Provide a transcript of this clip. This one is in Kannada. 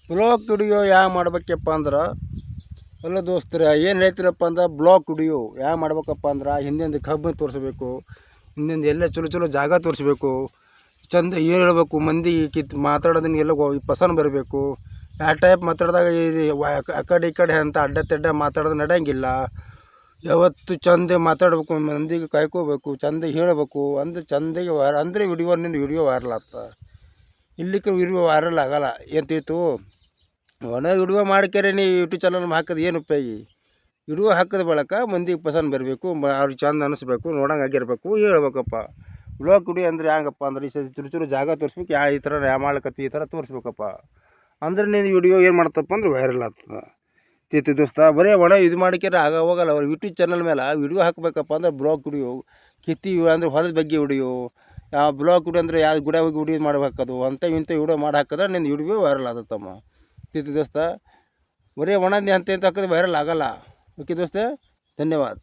ಬ್ಲಾಗ್ ವಿಡಿಯೋ ಯಾವ ಮಾಡ್ಬೇಕಪ್ಪ ಅಂದ್ರೆ ಎಲ್ಲ ದೋಸ್ತರೆ ಏನು ಹೇಳ್ತೀರಪ್ಪ ಅಂದ್ರೆ ಬ್ಲಾಗ್ ವಿಡಿಯೋ ಯಾವ ಮಾಡ್ಬೇಕಪ್ಪ ಅಂದ್ರೆ ಹಿಂದಿಂದ ಕಬ್ಬು ತೋರಿಸ್ಬೇಕು, ಹಿಂದಿಂದ ಎಲ್ಲ ಚಲೋ ಚಲೋ ಜಾಗ ತೋರಿಸ್ಬೇಕು, ಚಂದ ಏನು ಹೇಳ್ಬೇಕು, ಮಂದಿ ಮಾತಾಡೋದನ್ನ ಎಲ್ಲ ಪಸಂದ್ ಬರಬೇಕು. ಯಾವ ಟೈಪ್ ಮಾತಾಡಿದಾಗ ಆ ಕಡೆ ಈ ಕಡೆ ಅಂತ ಅಡ್ಡ ತೆಡ್ಡ ಮಾತಾಡೋದು ನಡೆಯಂಗಿಲ್ಲ. ಯಾವತ್ತು ಚಂದ ಮಾತಾಡಬೇಕು, ಮಂದಿಗೆ ಕಾಯ್ಕೋಬೇಕು, ಚಂದ ಹೇಳಬೇಕು ಅಂದ್ರೆ ಚಂದಗೆ ಅಂದರೆ ವಿಡಿಯೋ ವೈರಲ್ ಆಗ್ತದೆ. ಇಲ್ಲಿಕ್ಕೆ ವಿಡಿಯೋ ವೈರಲ್ ಆಗೋಲ್ಲ. ಎಂತಿತ್ತು ಒಣ ವಿಡಿಯೋ ಮಾಡ್ಕರೆ ನೀವು ಯೂಟ್ಯೂಬ್ ಚಾನಲ್ ಹಾಕೋದು ಏನು ಉಪಯೋಗ? ವಿಡಿಯೋ ಹಾಕಿದ ಬಳಕ ಮಂದಿಗೆ ಪಸಂದ್ ಬರಬೇಕು, ಅವ್ರಿಗೆ ಚಂದ ಅನ್ನಿಸ್ಬೇಕು, ನೋಡಂಗೆ ಆಗಿರ್ಬೇಕು, ಹೇಳ್ಬೇಕಪ್ಪ. ಬ್ಲಾಗ್ ವಿಡಿಯೋ ಅಂದರೆ ಹೆಂಗಪ್ಪ ಅಂದ್ರೆ ಈ ಚೂರು ಚೂರು ಜಾಗ ತೋರಿಸ್ಬೇಕು, ಈ ಥರ ಯಾವ ಮಾಡ್ಲಕತ್ತಿ ಈ ಥರ ತೋರಿಸ್ಬೇಕಪ್ಪ. ಅಂದ್ರೆ ನೀನು ವಿಡಿಯೋ ಏನು ಮಾಡ್ತಪ್ಪ ಅಂದ್ರೆ ವೈರಲ್ ಆಗ್ತದೆ. ತಿತ್ತು ದೋಸ್ತ ಬರೀ ಒಣ ಇದು ಮಾಡಿಕ್ಯಾರ ಹೋಗಲ್ಲ. ಅವ್ರು ಯೂಟ್ಯೂಬ್ ಚಾನಲ್ ಮೇಲೆ ವಿಡಿಯೋ ಹಾಕಬೇಕಪ್ಪ ಅಂದ್ರೆ ಬ್ಲಾಗ್ ವಿಡಿಯೋ, ಅಂದರೆ ಹೊಲದ ಬಗ್ಗೆ ವಿಡಿಯೋ, ಯಾವ ಬ್ಲಾಗ್ ವಿಡಿಯೋ ಅಂದರೆ ಯಾವ ಗುಡ ಹೋಗಿ ವಿಡಿಯೋ ಮಾಡಿ ಹಾಕೋದು ಇಂಥ ವಿಡಿಯೋ ಮಾಡಿ ಹಾಕಿದ್ರೆ ನಿನ್ನ ವಿಡಿಯೋ ವೈರಲ್ ಆಗುತ್ತಮ್ಮ. ತಿತ್ತು ದೋಸ್ತ ಬರೀ ಒಣದ ಅಂತ ಹಾಕಿದ್ರೆ ವೈರಲ್ ಆಗೋಲ್ಲ. ಓಕೆ ದೋಸ್ತ, ಧನ್ಯವಾದ.